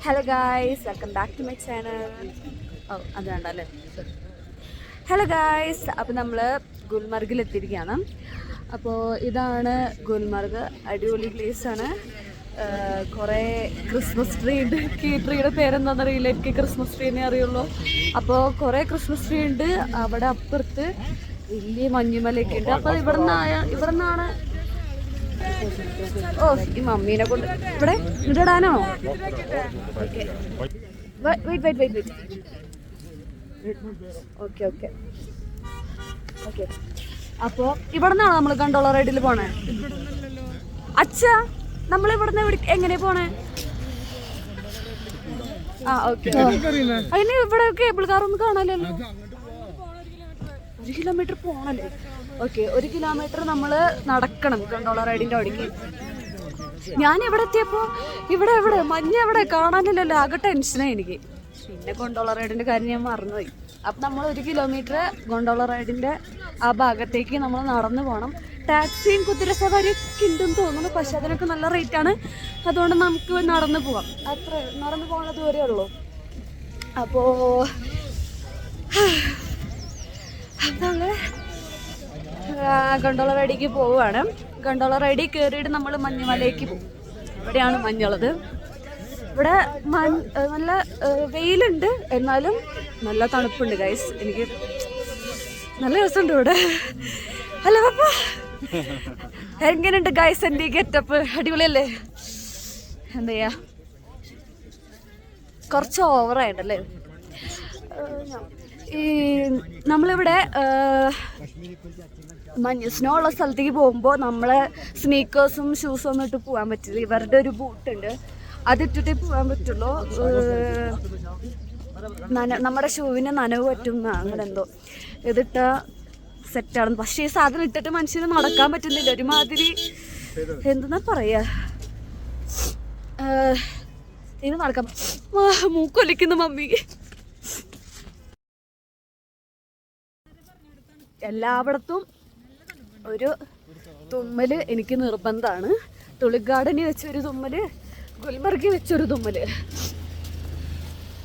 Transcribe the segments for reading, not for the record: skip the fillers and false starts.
Hello guys, welcome back to my channel. അത് വേണ്ടല്ലേ. Hello guys, അപ്പോൾ നമ്മൾ ഗുൽമർഗിൽ എത്തിയിരിക്കുകയാണ്. അപ്പോൾ ഇതാണ് ഗുൽമർഗ്. അടിപൊളി പ്ലേസാണ്. കുറേ ക്രിസ്മസ് ട്രീ ഉണ്ട്. ഈ ട്രീയുടെ പേരെന്താണെന്ന് അറിയില്ല, എനിക്ക് ക്രിസ്മസ് ട്രീനെ അറിയുള്ളൂ. അപ്പോൾ കുറേ ക്രിസ്മസ് ട്രീ ഉണ്ട്. അവിടെ അപ്പുറത്ത് വലിയ മഞ്ഞുമലയൊക്കെ ഉണ്ട്. അപ്പോൾ ഇവിടെ നിന്നാണ് ഈ മമ്മീനെ കൊണ്ട് ഇവിടെ ഇടാനോ? Okay, wait. Okay okay okay. അപ്പോൾ ഇവിടെ നിന്നാണോ നമ്മൾ കണ്ടോള റൈഡിൽ പോണേ? അച്ഛാ, നമ്മൾ ഇവിടുന്ന് എങ്ങനെ പോണേ? ആ ഓക്കെ. അതിന് ഇവിടെ കേബിൾ കാറൊന്നും കാണാനല്ലോ. 1 കിലോമീറ്റർ പോണല്ലേ? ഓക്കെ, 1 കിലോമീറ്റർ നമ്മൾ നടക്കണം ഗണ്ടോള റൈഡിൻ്റെ അവിടേക്ക്. ഞാൻ എവിടെ എത്തിയപ്പോൾ ഇവിടെ മഞ്ഞ എവിടെ കാണാനില്ലല്ലോ. ആകെ ടെൻഷനായി എനിക്ക്. പിന്നെ ഗണ്ടോള റൈഡിൻ്റെ കാര്യം ഞാൻ മറന്നുപോയി. അപ്പം നമ്മൾ 1 കിലോമീറ്റർ ഗണ്ടോള റൈഡിൻ്റെ ആ ഭാഗത്തേക്ക് നമ്മൾ നടന്നു പോകണം. ടാക്സിയും കുതിരസവാരിയൊക്കെ ഉണ്ടെന്ന് തോന്നുന്നു, പക്ഷെ അതിനൊക്കെ നല്ല റേറ്റാണ്. അതുകൊണ്ട് നമുക്ക് നടന്നു പോവാം. നടന്നു പോകുന്ന ദൂരമേ ഉള്ളൂ. അപ്പോൾ നമ്മൾ ഗണ്ടോള റൈഡിലേക്ക് പോവുകയാണ്. ഗണ്ടോള റൈഡിൽ കയറിയിട്ട് നമ്മൾ മഞ്ഞുമലയ്ക്ക് പോകും. ഇവിടെയാണ് മഞ്ഞുള്ളത്. ഇവിടെ നല്ല വെയിലുണ്ട്, എന്നാലും നല്ല തണുപ്പുണ്ട് ഗൈസ്. എനിക്ക് നല്ല രസമുണ്ട് ഇവിടെ. അല്ല പപ്പ, എങ്ങനെയുണ്ട് ഗൈസ് എൻ്റെ ഈ ഗെറ്റപ്പ്? അടിപൊളിയല്ലേ? എന്താ ചെയ്യാ, കുറച്ച് ഓവറായിട്ടല്ലേ. ഈ നമ്മളിവിടെ സ്നോ ഉള്ള സ്ഥലത്തേക്ക് പോകുമ്പോൾ നമ്മളെ സ്നീക്കേഴ്സും ഷൂസും ഒന്നും ഇട്ട് പോകാൻ പറ്റില്ല. ഇവരുടെ ഒരു ബൂട്ടുണ്ട്, അതിട്ടിട്ടേ പോകാൻ പറ്റുള്ളൂ. നമ്മുടെ ഷൂവിന് നനവ് പറ്റും അങ്ങനെ എന്തോ. ഇതിട്ട സെറ്റാണ്. പക്ഷേ ഈ സാധനം ഇട്ടിട്ട് മനുഷ്യന് നടക്കാൻ പറ്റുന്നില്ല. ഒരുമാതിരി എന്തെന്നാ പറയാ, ഇത് നടക്കാം. മൂക്കൊലിക്കുന്നു മമ്മി. എല്ലായിടത്തും ഒരു തുമ്മൽ എനിക്ക് നിർബന്ധമാണ്. തുളിഗാർഡനിൽ വെച്ചൊരു തുമ്മൽ, ഗുൽമർഗിൽ വെച്ചൊരു തുമ്മൽ.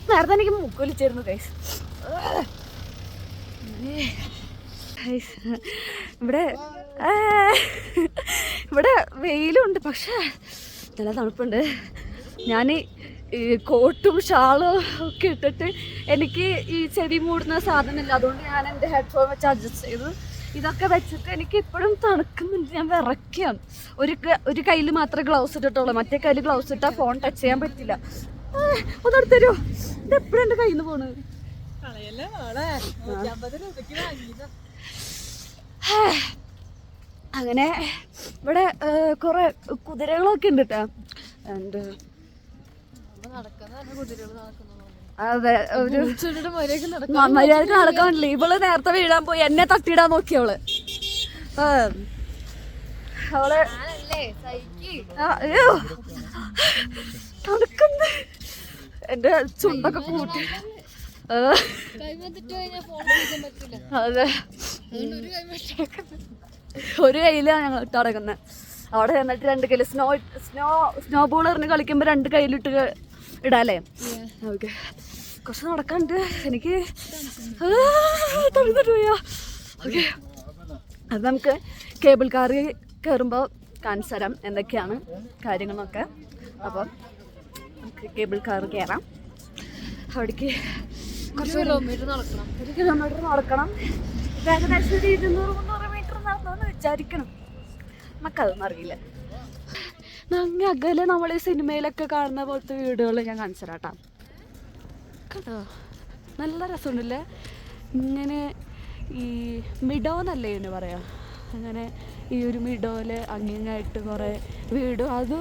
നേരത്തെ എനിക്ക് മൂക്കൊലിച്ചായിരുന്നു ഗൈസ്. ഇവിടെ വെയിലുണ്ട്, പക്ഷേ നല്ല തണുപ്പുണ്ട്. ഞാൻ ഈ കോട്ടും ഷാളും ഒക്കെ ഇട്ടിട്ട് എനിക്ക് ഈ ചെടി മൂടുന്ന സാധനമില്ല. അതുകൊണ്ട് ഞാൻ എൻ്റെ ഹെഡ്ഫോൺ വെച്ച് അഡ്ജസ്റ്റ് ചെയ്തു. ഇതൊക്കെ വെച്ചിട്ട് എനിക്ക് ഇപ്പോഴും തണുക്കുന്നുണ്ട്. ഞാൻ വിറയ്ക്കുകയാണ്. ഒരു കയ്യിൽ മാത്രമേ ഗ്ലൗസ് ഇട്ടിട്ടുള്ളൂ. മറ്റേ കയ്യിൽ ഗ്ലൗസ് ഇട്ടാൽ ഫോൺ ടച്ച് ചെയ്യാൻ പറ്റില്ല. ഒന്നെടുത്തരോ, ഇത് എപ്പോഴും എൻ്റെ കയ്യിൽ നിന്ന് പോണത്. അങ്ങനെ ഇവിടെ കുറെ കുതിരകളൊക്കെ ഉണ്ട് കേട്ടോ. അതെ, ഒരു മര്യാദക്ക് നടക്കാൻ പറ്റില്ല. ഇവള് നേരത്തെ വീഴാൻ പോയി, എന്നെ തട്ടിയിടാൻ നോക്കിയവള്. അവള് അയ്യോ തണുക്കുന്നു. എന്റെ ചുണ്ടൊക്കെ കൂട്ടി. അതെ, ഒരു കയ്യിലാണ് ഞങ്ങൾ ഇട്ട് നടക്കുന്നത്. അവിടെ ചെന്നിട്ട് 2 കയ്യിൽ സ്നോ ബോൾ എറിഞ്ഞ് കളിക്കുമ്പോൾ 2 കയ്യിലിട്ട് ഇടാല്ലേ? ഓക്കെ, കുറച്ച് നടക്കാണ്ട്. എനിക്ക് തണുത്തിട്ട് പോയാ. ഓക്കെ, അത് നമുക്ക് കേബിൾ കാറിൽ കയറുമ്പോൾ കാണിച്ചു തരാം എന്തൊക്കെയാണ് കാര്യങ്ങളൊക്കെ. അപ്പം നമുക്ക് കേബിൾ കാർ കയറാം. അവിടേക്ക് കുറച്ച് 1 കിലോമീറ്റർ നടക്കണം. ഏകദേശം ഒരു 200-300 മീറ്റർ നടന്നതെന്ന് വിചാരിക്കണം. നമുക്കതൊന്നും അറിയില്ല. അങ്ങ് അകലെ നമ്മൾ ഈ സിനിമയിലൊക്കെ കാണുന്ന പോലത്തെ വീടുകൾ ഞാൻ കാണിച്ചു തരാം കേട്ടോ. നല്ല രസമുണ്ടല്ലേ ഇങ്ങനെ. ഈ മിഡോ എന്നല്ലേ ഇതിന് പറയാം. അങ്ങനെ ഈ ഒരു മിഡോയില് അങ്ങിങ്ങായിട്ട് കുറേ വീടും, അത്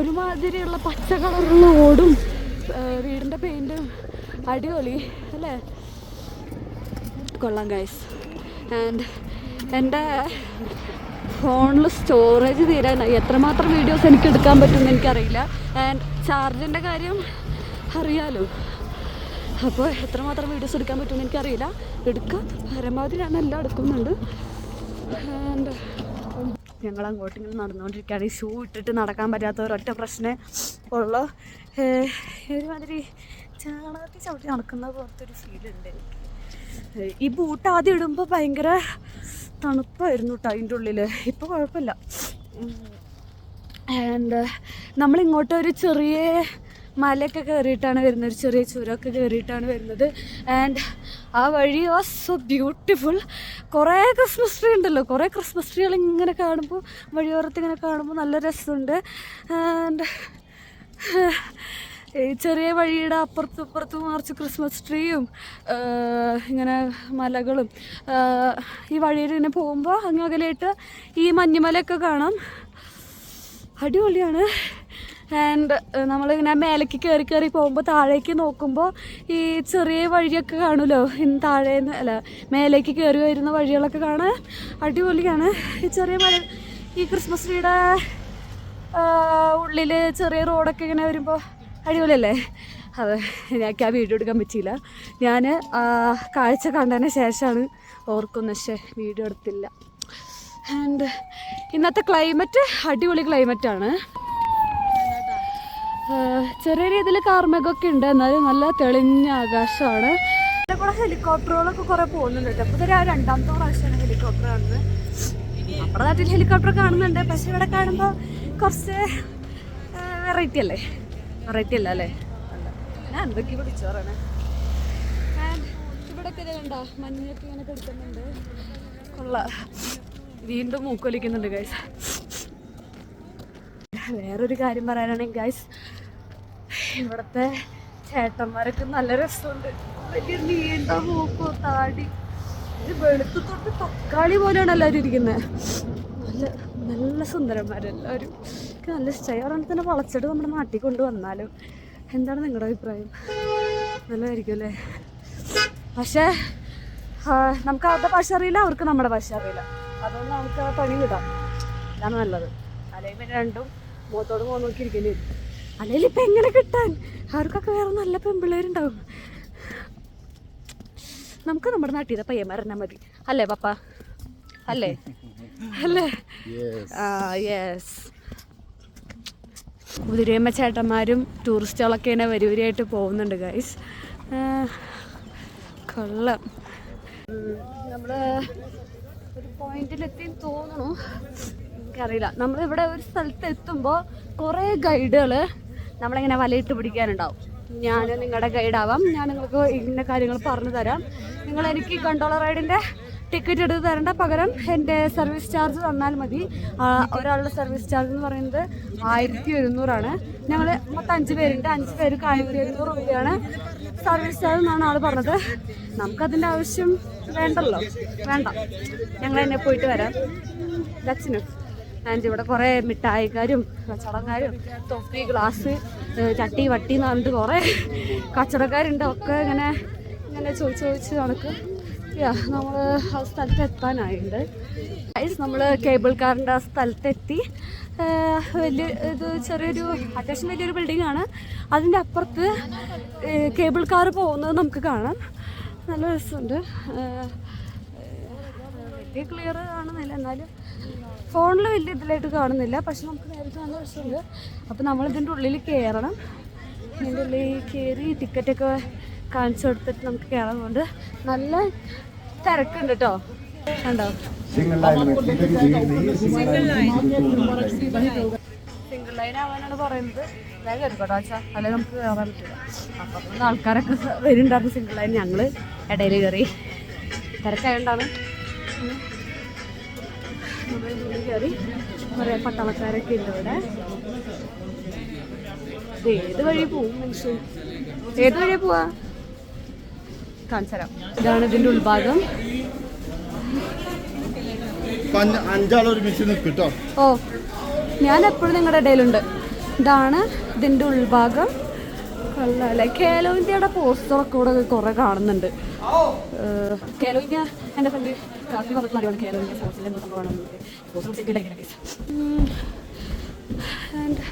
ഒരുമാതിരിയുള്ള പച്ച കളറുള്ള ഓടും, വീടിൻ്റെ പെയിൻറ്റും അടിപൊളി അല്ലേ? കൊള്ളാം ഗൈസ്. ആൻഡ് എൻ്റെ ഫോണിൽ സ്റ്റോറേജ് തീരാനായി. എത്രമാത്രം വീഡിയോസ് എനിക്ക് എടുക്കാൻ പറ്റുമെന്ന് എനിക്കറിയില്ല. ആൻഡ് ചാർജിൻ്റെ കാര്യം അറിയാലോ. അപ്പോൾ എത്രമാത്രം വീഡിയോസ് എടുക്കാൻ പറ്റുമെന്ന് എനിക്കറിയില്ല. എടുക്കാൻ പരമാവധി ഞാൻ എല്ലാം എടുക്കുന്നുണ്ട്. ഞങ്ങൾ അങ്ങോട്ടും ഇങ്ങനെ നടന്നുകൊണ്ടിരിക്കുകയാണ്. ഈ ഷൂ ഇട്ടിട്ട് നടക്കാൻ പറ്റാത്ത ഒരൊറ്റ പ്രശ്നം ഉള്ളു. ഒരുമാതിരി ചാണകത്തിൽ ചവിട്ടി നടക്കുന്ന പോലത്തൊരു ഫീലുണ്ട് എനിക്ക്. ഈ ബൂട്ട് ആദ്യം ഇടുമ്പോൾ ഭയങ്കര തണുപ്പായിരുന്നു കേട്ടോ അതിൻ്റെ ഉള്ളിൽ. ഇപ്പോൾ കുഴപ്പമില്ല. ആൻഡ് നമ്മളിങ്ങോട്ട് ഒരു ചെറിയ മലയൊക്കെ കയറിയിട്ടാണ് വരുന്നത്, ഒരു ചെറിയ ചുരമൊക്കെ കയറിയിട്ടാണ് വരുന്നത്. ആൻഡ് ആ വഴി വാസ് സോ ബ്യൂട്ടിഫുൾ. കുറേ ക്രിസ്മസ് ട്രീ ഉണ്ടല്ലോ, കുറേ ക്രിസ്മസ് ട്രീകൾ ഇങ്ങനെ കാണുമ്പോൾ, വഴിയോരത്ത് ഇങ്ങനെ കാണുമ്പോൾ നല്ല രസമുണ്ട്. ആൻഡ് ഈ ചെറിയ വഴിയുടെ അപ്പുറത്തും ഇപ്പുറത്തും മറിച്ച് ക്രിസ്മസ് ട്രീയും ഇങ്ങനെ മലകളും, ഈ വഴിയിൽ ഇങ്ങനെ പോകുമ്പോൾ അങ്ങ് അകലെയായിട്ട് ഈ മഞ്ഞുമലയൊക്കെ കാണാം. അടിപൊളിയാണ്. ആൻഡ് നമ്മളിങ്ങനെ മേലേക്ക് കയറി കയറി പോകുമ്പോൾ താഴേക്ക് നോക്കുമ്പോൾ ഈ ചെറിയ വഴിയൊക്കെ കാണുമല്ലോ, താഴേന്ന് അല്ല മേലേക്ക് കയറി വരുന്ന വഴികളൊക്കെ കാണാൻ അടിപൊളിയാണ്. ഈ ചെറിയ മല, ഈ ക്രിസ്മസ് ട്രീയുടെ ഉള്ളിൽ ചെറിയ റോഡൊക്കെ ഇങ്ങനെ വരുമ്പോൾ അടിപൊളിയല്ലേ? അതെ, എനിക്ക് ആ വീഡിയോ എടുക്കാൻ പറ്റിയില്ല. ഞാൻ കാഴ്ച കണ്ടതിന് ശേഷമാണ് ഓർക്കുന്നത്, പക്ഷേ വീഡിയോ എടുത്തില്ല. ആൻഡ് ഇന്നത്തെ ക്ലൈമറ്റ് അടിപൊളി ക്ലൈമറ്റാണ്. ചെറിയ രീതിയിൽ കാർമേഘമൊക്കെ ഉണ്ട്, എന്നാലും നല്ല തെളിഞ്ഞ ആകാശമാണ്. ഇവിടെ കൂടെ ഹെലികോപ്റ്ററുകളൊക്കെ കുറേ പോകുന്നുണ്ട് കേട്ടോ. അപ്പോൾ ഇതൊരു രണ്ടാമത്തെ പ്രാവശ്യമാണ് ഹെലികോപ്റ്റർ കാണുന്നത്. നമ്മുടെ നാട്ടിൽ ഹെലികോപ്റ്റർ കാണുന്നുണ്ട്, പക്ഷെ ഇവിടെ കാണുമ്പോൾ കുറച്ച് വെറൈറ്റി അല്ലേ? വെറൈറ്റി അല്ല അല്ലേ? അല്ല, ഞാൻ എന്തൊക്കെ പിടിച്ചു പറയണേ. ഇവിടെയൊക്കെ ഇത് കണ്ടോ, മഞ്ഞൊക്കെ ഇങ്ങനെ കിടക്കുന്നുണ്ട്. കൊള്ളാം. വീണ്ടും മൂക്കൊലിക്കുന്നുണ്ട് ഗൈസ്. വേറൊരു കാര്യം പറയാനാണെങ്കിൽ ഗൈസ്, ഇവിടുത്തെ ചേട്ടന്മാരൊക്കെ നല്ല രസമുണ്ട്. വലിയ നീണ്ട മൂക്കോ താടി, ഇത് വെളുത്തു തൊട്ട് തക്കാളി പോലെയാണ് എല്ലാവരും ഇരിക്കുന്നത്. നല്ല നല്ല സുന്ദരന്മാരെല്ലാവരും. എനിക്ക് നല്ല ഇഷ്ടമായി. അവരെ തന്നെ വളച്ചിട്ട് നമ്മുടെ നാട്ടിൽ കൊണ്ടുവന്നാലോ? എന്താണ് നിങ്ങളുടെ അഭിപ്രായം? നല്ലതായിരിക്കും അല്ലേ? പക്ഷേ നമുക്ക് അവരുടെ ഭാഷ അറിയില്ല, അവർക്ക് നമ്മുടെ ഭാഷ അറിയില്ല. അതുകൊണ്ട് നമുക്ക് ആ പണി വിടാം, ഇതാണ് നല്ലത്. അല്ലെങ്കിൽ പിന്നെ രണ്ടും മുഖത്തോട് മുഖം നോക്കിയിരിക്കേണ്ടി വരും. അല്ലെങ്കിൽ ഇപ്പം എങ്ങനെ കിട്ടാൻ? അവർക്കൊക്കെ വേറെ നല്ല പെൺപിള്ളേരുണ്ടാവും. നമുക്ക് നമ്മുടെ നാട്ടിൽ നിന്ന് പയ്യന്മാരെന്നാ മതി അല്ലേ പപ്പ? അല്ലേ? അല്ലേ? യെസ്. കുതിരയമ്മ ചേട്ടന്മാരും ടൂറിസ്റ്റുകളൊക്കെ ഇങ്ങനെ വരിവരിയായിട്ട് പോകുന്നുണ്ട് ഗൈസ്. കൊള്ളാം. നമ്മൾ ഒരു പോയിന്റിലെത്തി തോന്നുന്നു, എനിക്കറിയില്ല. നമ്മളിവിടെ ഒരു സ്ഥലത്ത് എത്തുമ്പോൾ കുറേ ഗൈഡുകൾ നമ്മളിങ്ങനെ വലയിട്ട് പിടിക്കാനുണ്ടാവും. ഞാൻ നിങ്ങളുടെ ഗൈഡാവാം, ഞാൻ നിങ്ങൾക്ക് ഇന്ന കാര്യങ്ങൾ പറഞ്ഞു തരാം, നിങ്ങൾ എനിക്ക് കണ്ടോളർ റൈഡിൻ്റെ ടിക്കറ്റ് എടുത്ത് തരേണ്ട, പകരം എൻ്റെ സർവീസ് ചാർജ് തന്നാൽ മതി. ഒരാളുടെ സർവീസ് ചാർജ് എന്ന് പറയുന്നത് 1100 ഞങ്ങൾ മൊത്തം 5 പേരുണ്ട്, 5 പേർക്ക് 1200 രൂപയാണ് സർവീസ് ചാർജ് എന്നാണ് ആൾ പറഞ്ഞത്. നമുക്കതിൻ്റെ ആവശ്യം വേണ്ടല്ലോ, വേണ്ട, ഞങ്ങൾ തന്നെ പോയിട്ട് വരാം. ദക്ഷിണ ആൻഡ് ഇവിടെ കുറേ മിഠായിക്കാരും കച്ചവടക്കാരും തൊപ്പി ഗ്ലാസ് ചട്ടി വട്ടി എന്ന് പറഞ്ഞിട്ട് കുറേ കച്ചവടക്കാരുണ്ട്. ഒക്കെ ഇങ്ങനെ ഇങ്ങനെ ചോദിച്ച് കണക്ക് നമ്മൾ ആ സ്ഥലത്ത് എത്താനായിട്ടുണ്ട്. നമ്മൾ കേബിൾ കാറിൻ്റെ ആ സ്ഥലത്തെത്തി. വലിയ ഇത് ചെറിയൊരു അത്യാവശ്യം വലിയൊരു ബിൽഡിംഗ് ആണ്. അതിൻ്റെ അപ്പുറത്ത് കേബിൾ കാർ പോകുന്നത് നമുക്ക് കാണാം. നല്ല രസമുണ്ട്. വലിയ ക്ലിയർ കാണുന്നില്ല, എന്നാലും ഫോണിൽ വലിയ ഇതിലായിട്ട് കാണുന്നില്ല, പക്ഷെ നമുക്ക് നേരിട്ട് നല്ല രസമുണ്ട്. അപ്പോൾ നമ്മളിതിൻ്റെ ഉള്ളിൽ കയറണം. ഇതിൻ്റെ ഉള്ളിൽ കയറി ടിക്കറ്റൊക്കെ കാണിച്ചു കൊടുത്തിട്ട് നമുക്ക് കയറുന്നുണ്ട്. നല്ല തിരക്കുണ്ട് കേട്ടോ, കണ്ടോ? സിംഗിൾ ലൈൻ ആവാനാണ് പറയുന്നത്. ഞാൻ കയറിക്കോട്ടോ അച്ഛാ, അല്ലെങ്കിൽ നമുക്ക് കയറാൻ പറ്റില്ല. അപ്പം ആൾക്കാരൊക്കെ വരുന്നുണ്ടായിരുന്നു സിംഗിൾ ലൈൻ. ഞങ്ങൾ ഇടയിൽ കയറി, തിരക്കായതുകൊണ്ടാണ് നമ്മളിൽ കയറി. കുറേ പട്ടാളക്കാരൊക്കെ ഉണ്ട് ഇവിടെ. ഏത് വഴി പോവും മനുഷ്യൻ? ഏത് വഴിയാ പോവാ? കാണിച്ചു തരാം. ഇതാണ് ഇതിൻ്റെ ഉൾഭാഗം. ഓ, ഞാൻ എപ്പോഴും നിങ്ങളുടെ ഇടയിലുണ്ട്. ഇതാണ് ഇതിൻ്റെ ഉൾഭാഗം. കൊള്ളാല്ലേ? കേലോ ഇന്ത്യയുടെ പോസ്റ്ററൊക്കെ കൂടെ കുറേ കാണുന്നുണ്ട്. കേലോ ഇന്ത്യ എൻ്റെ ഫ്രണ്ട് കാഫി പറഞ്ഞ അറിവാണ്. കേലോ ഇന്ത്യ ഫോർട്ടിൽ എന്ത് സംഭവമാണ് ആൻഡ്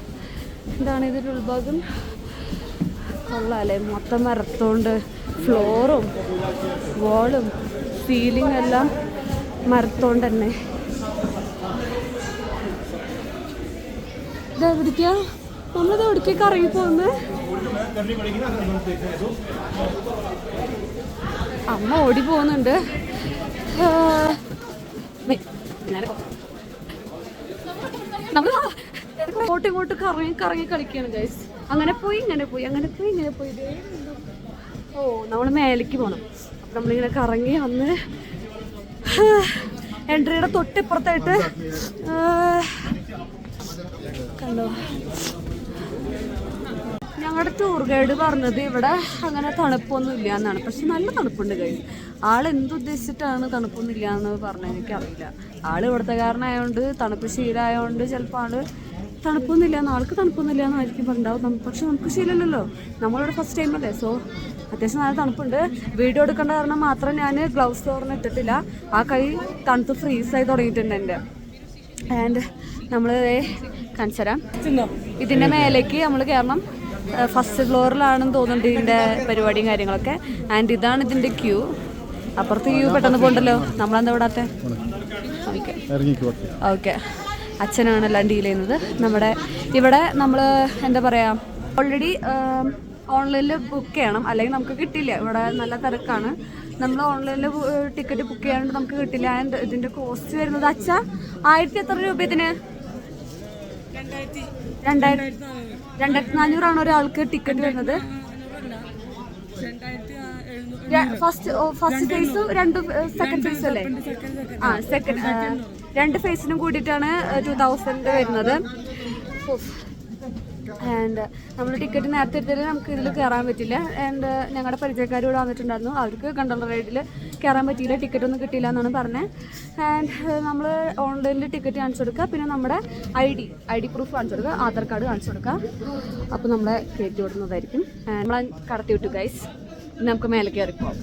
ഇതാണ് ഇതിൻ്റെ ഉൾഭാഗം. കൊള്ളാല്ലേ? മൊത്തം മരത്തോണ്ട് ഫ്ലോറും വാളും സീലിംഗ് എല്ലാം മരത്തോണ്ട് തന്നെ. ഇതെവിടേക്കാ നമ്മളിത് എവിടേക്കൊക്കെ ഇറങ്ങി പോകുന്നത്? അമ്മ ഓടി പോകുന്നുണ്ട്. നമ്മൾ അങ്ങോട്ടും ഇങ്ങോട്ടും കറങ്ങി കറങ്ങി കളിക്കുകയാണ് ഗൈസ്. അങ്ങനെ പോയി ഇങ്ങനെ പോയി, അങ്ങനെ പോയി ഇങ്ങനെ പോയി. ഓ നമ്മൾ മേലേക്ക് പോകണം. അപ്പം നമ്മളിങ്ങനെ കറങ്ങി വന്ന് എൻട്രിയുടെ തൊട്ടിപ്പുറത്തായിട്ട് കണ്ടോ, ഞങ്ങളുടെ ടൂർ ഗൈഡ് പറഞ്ഞത് ഇവിടെ അങ്ങനെ തണുപ്പൊന്നും ഇല്ല എന്നാണ്. പക്ഷെ നല്ല തണുപ്പുണ്ട് ഗൈസ്. ആൾ എന്തുദ്ദേശിച്ചിട്ടാണ് തണുപ്പൊന്നും ഇല്ല എന്ന് പറഞ്ഞത് എനിക്കറിയില്ല. ആൾ ഇവിടുത്തെ കാരനായതുകൊണ്ട്, തണുപ്പ് ശീലമായതുകൊണ്ട് ചിലപ്പോൾ ആള് തണുപ്പൊന്നും ഇല്ല, ആൾക്ക് തണുപ്പൊന്നും ഇല്ല എന്നായിരിക്കും പറഞ്ഞിട്ടുണ്ടാവും. പക്ഷെ നമുക്ക് ശീലമില്ലല്ലോ, നമ്മളിവിടെ ഫസ്റ്റ് ടൈം അല്ലേ. സോ അത്യാവശ്യം നല്ല തണുപ്പുണ്ട്. വീഡിയോ എടുക്കേണ്ട കാരണം മാത്രം ഞാൻ ഗ്ലൗസ് തോർന്ന് ഇട്ടിട്ടില്ല. ആ കൈ തണുത്ത് ഫ്രീസായി തുടങ്ങിയിട്ടുണ്ട് എൻ്റെ. ആൻഡ് നമ്മൾ കാണിച്ചു തരാം. ഇതിൻ്റെ മേലേക്ക് നമ്മൾ കയറണം. ഫസ്റ്റ് ഫ്ലോറിലാണെന്ന് തോന്നുന്നുണ്ട് ഇതിൻ്റെ പരിപാടിയും കാര്യങ്ങളൊക്കെ. ആൻഡ് ഇതാണ് ഇതിൻ്റെ ക്യൂ. അപ്പുറത്ത് ക്യൂ പെട്ടെന്ന് പോകണ്ടല്ലോ, നമ്മളെന്താ വിടാത്തെ? ഓക്കെ, അച്ഛനാണ് എല്ലാം ഡീൽ ചെയ്യുന്നത്. നമ്മുടെ ഇവിടെ നമ്മൾ എന്താ പറയുക, ഓൾറെഡി ഓൺലൈനിൽ ബുക്ക് ചെയ്യണം, അല്ലെങ്കിൽ നമുക്ക് കിട്ടില്ല. ഇവിടെ നല്ല തിരക്കാണ്. നമ്മൾ ഓൺലൈനിൽ ടിക്കറ്റ് ബുക്ക് ചെയ്യാണ്ട് നമുക്ക് കിട്ടില്ല. ആൻഡ് ഇതിൻ്റെ കോസ്റ്റ് വരുന്നത് അച്ഛ 1000 എത്ര രൂപ ഇതിന്? 2400 ഒരാൾക്ക് ടിക്കറ്റ് വരുന്നത്. ഫസ്റ്റ് ഫേസ് 2 സെക്കൻഡ് ഫേസ് അല്ലേ? ആ സെക്കൻഡ് 2 ഫേസിനും കൂടിയിട്ടാണ് 2000 വരുന്നത്. ആൻഡ് നമ്മൾ ടിക്കറ്റ് നേരത്തെ എടുത്തിട്ട് നമുക്ക് ഇതിൽ കയറാൻ പറ്റില്ല. ആൻഡ് ഞങ്ങളുടെ പരിചയക്കാർ ഇവിടെ വന്നിട്ടുണ്ടായിരുന്നു, അവർക്ക് കണ്ടോളർ റൈഡിൽ കയറാൻ പറ്റിയില്ല, ടിക്കറ്റ് ഒന്നും കിട്ടിയില്ല എന്നാണ് പറഞ്ഞത്. ആൻഡ് നമ്മൾ ഓൺലൈനിൽ ടിക്കറ്റ് കാണിച്ചു കൊടുക്കുക, പിന്നെ നമ്മുടെ ഐ ഡി പ്രൂഫ് കാണിച്ചു കൊടുക്കുക, ആധാർ കാർഡ് കാണിച്ചു കൊടുക്കുക. അപ്പോൾ നമ്മളെ കയറ്റി വിടുന്നതായിരിക്കും. നമ്മളെ കടത്തി വിട്ടു ഗൈസ്. നമുക്ക് മേലെ കയറി പോകാം.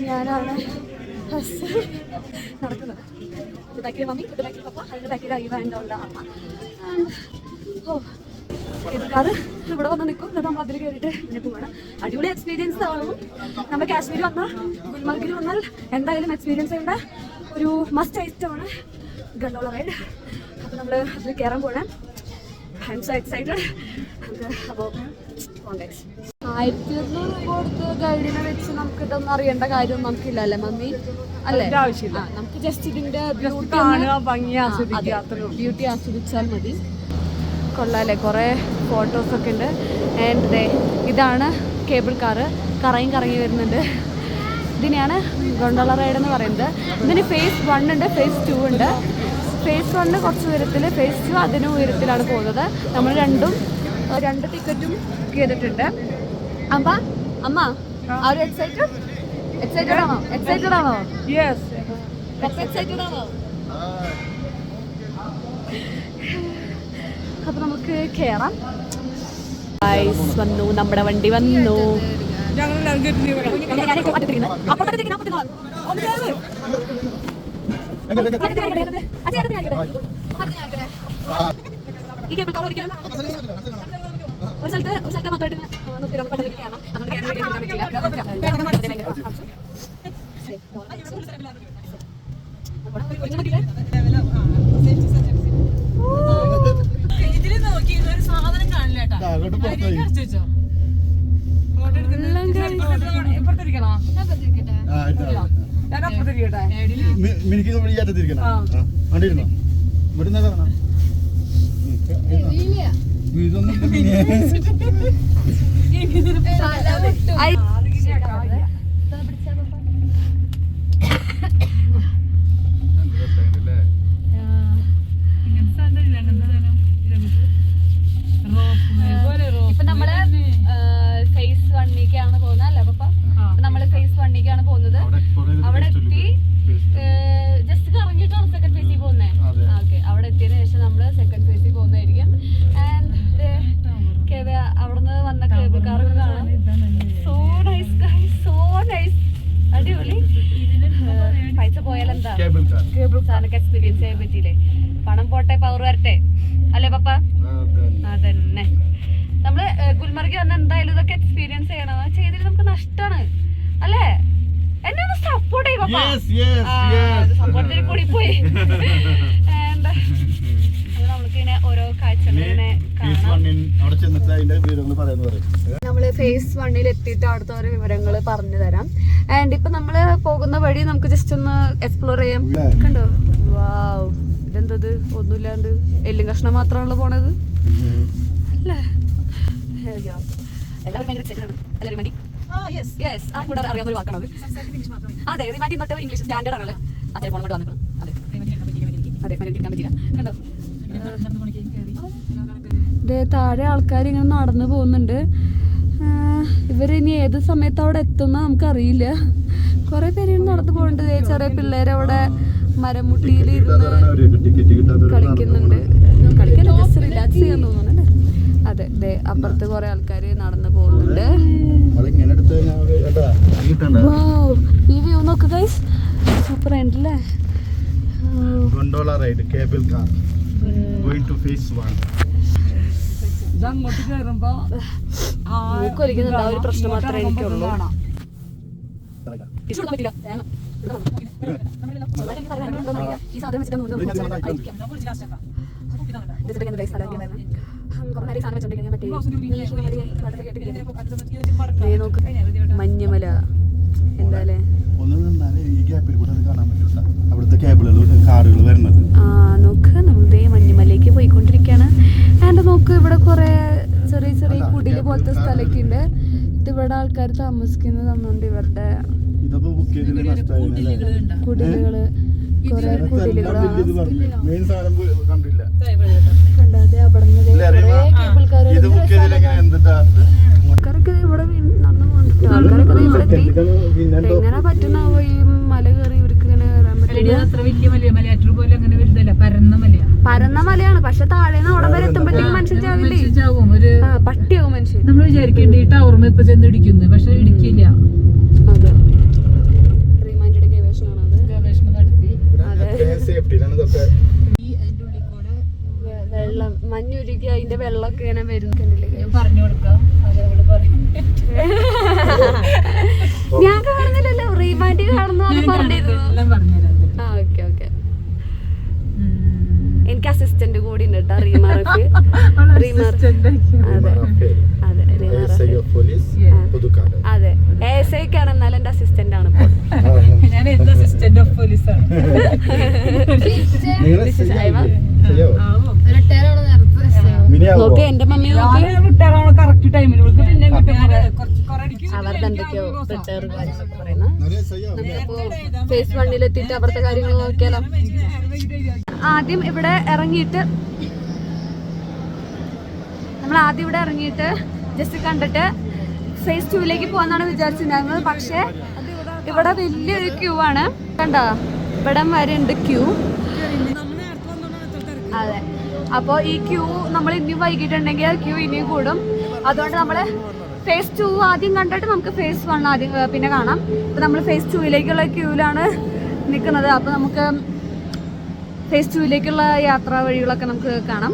ഞാനാണ് നടക്കുന്നത്. ബാക്കിൽ മമ്മി, ബാക്കിൽ പപ്പ, അതിൻ്റെ ബാക്കിൽ അയ്യ എൻ്റെ ഉള്ള അമ്മ. ഓ ഇത് ഇവിടെ വന്ന് നിൽക്കും. നമ്മൾ അതിൽ കയറിയിട്ട് പിന്നെ പോകണം. അടിപൊളി എക്സ്പീരിയൻസ് ആവും. നമ്മൾ കാശ്മീർ വന്നാൽ, ഗുൽമർഗിൽ വന്നാൽ എന്തായാലും എക്സ്പീരിയൻസ് ചെയ്യേണ്ട ഒരു മസ്റ്റ് ഐറ്റമാണ് ഗണ്ടോള റൈഡ്. അപ്പോൾ നമ്മൾ അതിൽ കയറാൻ പോകണം. I M so excited. അപ്പോൾ 1200 രൂപ കൊടുത്ത് ഗൈഡിനെ വെച്ച് നമുക്ക് ഇതൊന്നും അറിയേണ്ട കാര്യമൊന്നും നമുക്കില്ല അല്ലേ മമ്മി? അല്ലേ? ആവശ്യമില്ല. നമുക്ക് ജസ്റ്റ് ഇതിന്റെ ബ്യൂട്ടി ആസ്വദിച്ചാൽ മതി. കൊള്ളാല്ലേ, കുറേ ഫോട്ടോസൊക്കെ ഉണ്ട്. ആൻഡ് ഇതാണ് കേബിൾ കാറ്, കറങ്ങി വരുന്നുണ്ട്. ഇതിനെയാണ് ഗോണ്ടോള റൈഡ് എന്ന് പറയുന്നത്. ഇതിന് ഫേസ് 1 ഉണ്ട്, ഫേസ് 2 ഉണ്ട്. ഫേസ് 1 കുറച്ച് ഉയരത്തിൽ, ഫേസ് 2 അതിനും ഉയരത്തിലാണ് പോകുന്നത്. നമ്മൾ 2 ടിക്കറ്റും ബുക്ക് ചെയ്തിട്ടുണ്ട്. അമ്മ ആർ യു എക്സൈറ്റഡ് ആണോ? എക്സൈറ്റഡ് ആണോ? യെസ്, എക്സൈറ്റഡ് ആണോ? അപ്പൊ നമുക്ക് കേറാം. വന്നു, നമ്മുടെ വണ്ടി വന്നു. ഒരു സ്ഥലത്ത് മാത്രമായിട്ട് 100 പെട്ടെന്ന് കയറണം. ഇതില് നോക്കി ഒരു സാധനം കാണില്ലേട്ടാ. ഇപ്പൊ നമ്മള് ഫേസ് 1ലേക്കാണ് പോകുന്നത് അല്ലേ പപ്പ? നമ്മള് ഫേസ് 1ലേക്കാണ് പോകുന്നത്. അവിടെ എത്തി ജസ്റ്റ് കറങ്ങിയിട്ടാണ് സെക്കൻഡ് ഫേസിൽ പോകുന്നത്. ഓക്കെ, അവിടെ എത്തിയതിനു ശേഷം നമ്മള് സെക്കൻഡ് ഫേസിൽ പോകുന്നതായിരിക്കും. ആൻഡ് അവിടുന്ന് വന്ന കേബിൾ കാറൊക്കെ കാണാം. So nice guys, so nice, അടിപൊളി. പൈസ പോയാലെന്താ കേബിൾ കാറൊക്കെ എക്സ്പീരിയൻസ് ചെയ്യാൻ പറ്റും. പറ്റിയില്ലേ. പണം പോട്ടെ പവർ വരട്ടെ അല്ലേ പപ്പ? അതന്നെ. നമ്മള് ഗുൽമർഗ് വന്ന എന്തായാലും ഇതൊക്കെ എക്സ്പീരിയൻസ് ചെയ്യണം. ചെയ്തിട്ട് നമുക്ക് നഷ്ടമാണ് അല്ലേ? എന്നെ ഒന്ന് സപ്പോർട്ട് ചെയ്യും പപ്പ. സപ്പോർട്ടിൽ കൂടി പോയി. നമ്മൾക്കിങ്ങനെ ഓരോ കാഴ്ചകളിങ്ങനെ നമ്മള് ഫേസ് 1 എത്തിയിട്ട് അവിടുത്തെ ഓരോ വിവരങ്ങൾ പറഞ്ഞു തരാം. ആൻഡ് ഇപ്പൊ നമ്മള് പോകുന്ന വഴി നമുക്ക് ജസ്റ്റ് ഒന്ന് എക്സ്പ്ലോർ ചെയ്യാം. കണ്ടോ, വാവ്, ഇതെന്തത് ഒന്നുമില്ലാണ്ട് എല്ലും കഷ്ണം മാത്രമാണല്ലോ പോണത് അല്ലേ? എല്ലാവരും ഭയങ്കര എക്സൈറ്റഡ് അല്ലേ റിമാൻഡി? ആ കൂടെ അറിയാവുന്ന ഒരു വാക്കാണത്. അതെ, റിമാൻഡി ഇന്നത്തെ ഇംഗ്ലീഷ് സ്റ്റാൻഡേർഡ് ആണല്ലേ. അതെ, ഫോൺ കൊണ്ട് വന്നിട്ടുണ്ട്. അതെ, മലയാളം പറ്റില്ല. കണ്ടോ, താഴെ ആൾക്കാർ ഇങ്ങനെ നടന്നു പോകുന്നുണ്ട്. ഇവരിനി ഏത് സമയത്ത് അവിടെ എത്തുന്ന നമുക്കറിയില്ല. കുറെ പേര് നടന്നു പോകുന്നുണ്ട്. ചെറിയ പിള്ളേരവിടെ മരമുട്ടിയിലിരുന്ന് കളിക്കുന്നുണ്ട്. കളിക്കല്ല, ജസ്റ്റ് റിലാക്സ് ചെയ്യാൻ തോന്നുന്നുണ്ട്. അതെ, അതെ, അപ്പുറത്ത് കുറെ ആൾക്കാർ നടന്നു പോകുന്നുണ്ട്. ഈ വ്യൂ നോക്ക് ഗൈസ്, സൂപ്പർ ഉണ്ടല്ലേ. gondola ride, cable car, going to phase 1. മൂക്കൊലിക്കുന്നുണ്ട്, ആ ഒരു പ്രശ്നം മാത്രമേ എനിക്കുള്ളൂ. മഞ്ഞുമല എന്തായാലേ നോക്ക്, നമ്മളിതേ മഞ്ഞുമലയ്ക്ക് പോയിക്കൊണ്ടിരിക്കുകയാണ്. ആൻഡ് നോക്ക്, ഇവിടെ കുറെ ചെറിയ ചെറിയ കുടില് പോലത്തെ സ്ഥലമൊക്കെ ഉണ്ട്. ഇതിവിടെ ആൾക്കാർ താമസിക്കുന്നത് തന്നുകൊണ്ട് ഇവരുടെ കുടിലുകള്, കുറെ കുടിലുകളാണ്. കണ്ടാതെ അവിടെ കേബിൾ ആൾക്കാരൊക്കെ ഇവിടെ നടന്നു പോകുന്നുണ്ട്. ആൾക്കാരൊക്കെ ഇവിടെ എത്തി. എങ്ങനെ പറ്റുന്നാവോ ഈ മല കയറി ഇവർക്ക് ഇങ്ങനെ വരാൻ പറ്റില്ല. പരന്ന മലയാണ്, പക്ഷെ താഴേന്ന് അവിടെ വരെ എത്തുമ്പോഴത്തേക്കും മനുഷ്യൻ ചാവില്ലേ? പട്ടിയാവും മനുഷ്യൻ. നമ്മൾ വിചാരിക്കേണ്ട ഈ ടവറിന് ഇപ്പൊ ചെന്ന് ഇടിക്കുന്നു, പക്ഷെ ഇടിക്കില്ല. അതെ, റിമാൻഡഡ് ഗവേഷണമാണ് അത്. ഗവേഷണം നടത്തി. വെള്ളം മഞ്ഞുരുക്കി അതിന്റെ വെള്ളമൊക്കെ ഇങ്ങനെ വരുന്നില്ലേ? പറഞ്ഞു കൊടുക്കാം. ഞാൻ കാണുന്നില്ലല്ലോ, റീമാൻഡ് കാണുന്നു പറഞ്ഞിരുന്നു. ആ, ഓക്കെ ഓക്കെ. എനിക്ക് അസിസ്റ്റന്റ് കൂടി ഉണ്ട് കേട്ടോ, റീമാർക്ക്. അതെ, ASIക്കാണ്, എന്നാലും എന്റെ അസിസ്റ്റന്റ് ആണ് ഇപ്പോൾ. ഞാൻ എന്റെ അസിസ്റ്റന്റ് ഓഫ് പോലീസ് ആണ്. നോക്കി എന്റെ മമ്മി കറക്റ്റ് ടൈമിൽ അവരുടെ എന്തൊക്കെയോ റിട്ടയർ കാര്യങ്ങളൊക്കെ പറയുന്നത്. നമ്മളിപ്പോ ഫേസ് 1 എത്തിയിട്ട് അവിടുത്തെ കാര്യങ്ങൾ നോക്കിയാലോ. ആദ്യം ഇവിടെ ഇറങ്ങിയിട്ട് ജസ്റ്റ് കണ്ടിട്ട് ഫേസ് 2 പോകാന്നാണ് വിചാരിച്ചിട്ടുണ്ടായിരുന്നത്. പക്ഷെ ഇവിടെ വലിയൊരു ക്യൂ ആണ്. കണ്ടോ, ഇവിടെ വരെ ഉണ്ട് ക്യൂ. അതെ, അപ്പോൾ ഈ ക്യൂ നമ്മൾ ഇനിയും വൈകിട്ടുണ്ടെങ്കിൽ ആ ക്യൂ ഇനിയും കൂടും. അതുകൊണ്ട് നമ്മൾ ഫേസ് 2 ആദ്യം കണ്ടിട്ട് നമുക്ക് ഫേസ് 1 ആദ്യം പിന്നെ കാണാം. ഇപ്പം നമ്മൾ ഫേസ് 2 ക്യൂവിലാണ് നിൽക്കുന്നത്. അപ്പോൾ നമുക്ക് ഫേസ് 2 യാത്രാ വഴികളൊക്കെ നമുക്ക് കാണാം.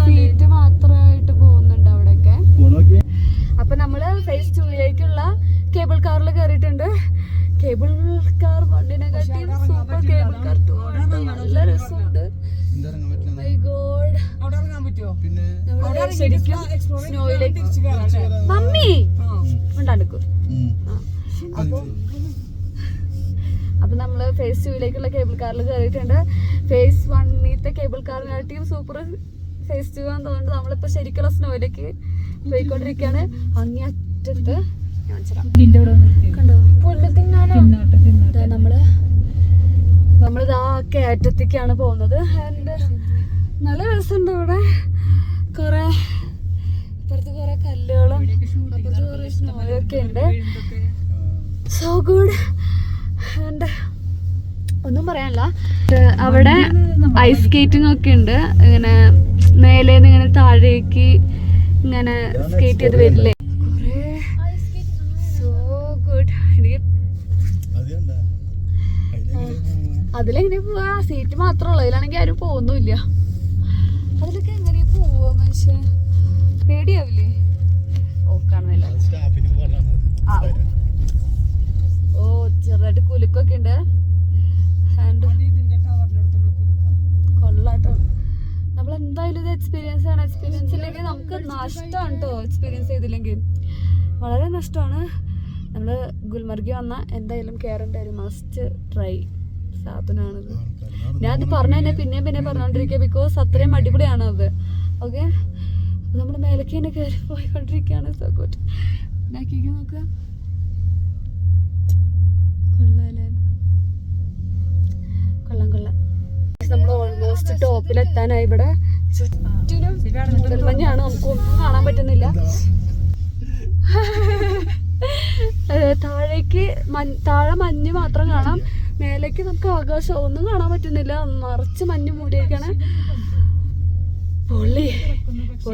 സീറ്റ് മാത്രമായിട്ട് പോകുന്നുണ്ട് അവിടെയൊക്കെ. അപ്പൊ നമ്മള് ഫേസ് 2 കേബിൾ കാറിൽ കയറിയിട്ടുണ്ട്. കേബിൾ കാർ വണ്ടിനെക്കാട്ടി സൂപ്പർ കേബിൾ കാർ ടൂർ, നല്ല രസമുണ്ട്. മൈ ഗോഡ്, ശരിക്കും സ്നോയിലേക്ക് മമ്മി ഉണ്ടാക്കും. അപ്പൊ നമ്മള് ഫേസ് 2 കേബിൾ കാറിൽ കയറിയിട്ടുണ്ട്. ഫേസ് 1 കേബിൾ കാറിനെക്കാട്ടിയും സൂപ്പർ ഫേസ് 2 ആണെന്ന് തോന്നുന്നുണ്ട്. നമ്മളിപ്പോ ശരിക്കുള്ള സ്നോയിലേക്ക് പോയിക്കൊണ്ടിരിക്കുകയാണ്. അങ്ങേ അറ്റത്ത് കണ്ടോ പുല്ല് തിന്നാനോ. നമ്മളിത് ആ കയറ്റത്തേക്കാണ് പോകുന്നത്. ആൻഡ് നല്ല രസമുണ്ട്. ഇവിടെ കുറെ ഇപ്പുറത്ത് കുറെ കല്ലുകളും അപ്പുറത്ത് കുറെ സ്നോയൊക്കെ ഉണ്ട്. So good. ആൻഡ് ഒന്നും പറയാനില്ല. അവിടെ ഐസ് സ്കേറ്റിംഗ് ഒക്കെ ഉണ്ട്. ഇങ്ങനെ മേലേന്ന് ഇങ്ങനെ താഴേക്ക് ഇങ്ങനെ സ്കേറ്റ് ചെയ്ത് വരില്ലേ. സോ അതിലെങ്ങനെ പോവാ? സീറ്റ് മാത്രമുള്ളൂ, അതിലാണെങ്കിൽ ആരും പോകുന്നുമില്ല. അതിലൊക്കെ എങ്ങനെ പോവാ മനുഷ്യ? പേടിയാവില്ലേ? ഓ കാണുന്നില്ല. ഓ ചെറുതായിട്ട് കുലുക്കൊക്കെ ഉണ്ട്. കൊള്ളാട്ടോ. നമ്മൾ എന്തായാലും ഇത് എക്സ്പീരിയൻസ് ആണ്. എക്സ്പീരിയൻസ് ഇല്ലെങ്കിൽ നമുക്ക് നഷ്ടമാണ് കേട്ടോ. എക്സ്പീരിയൻസ് ചെയ്തില്ലെങ്കിൽ വളരെ നഷ്ടമാണ്. നമ്മൾ ഗുൽമർഗിൽ വന്നാൽ എന്തായാലും കയറേണ്ട ഒരു മസ്റ്റ് ട്രൈ സാധനമാണത്. ഞാനത് പറഞ്ഞു തന്നെ പിന്നെ പറഞ്ഞുകൊണ്ടിരിക്കുക, ബിക്കോസ് അത്രയും അടിപൊളിയാണ് അത്. ഓക്കെ, നമ്മൾ മേലേക്ക് തന്നെ കയറി പോയിക്കൊണ്ടിരിക്കുകയാണ്. So good. ബാക്കിലേക്ക് നോക്കുക. കൊള്ളാല്ലേ? കൊള്ളാം. നമ്മൾ ഓൾമോസ്റ്റ് ടോപ്പിലെത്താനായി. ഇവിടെ ചുറ്റിനും മൂടൽമഞ്ഞാണ്, നമുക്കൊന്നും കാണാൻ പറ്റുന്നില്ല. താഴെ മഞ്ഞ് മാത്രം കാണാം, മേലേക്ക് നമുക്ക് ആകാശം ഒന്നും കാണാൻ പറ്റുന്നില്ല. നിറച്ച് മഞ്ഞ് മൂടിയൊക്കെയാണ്. പൊള്ളി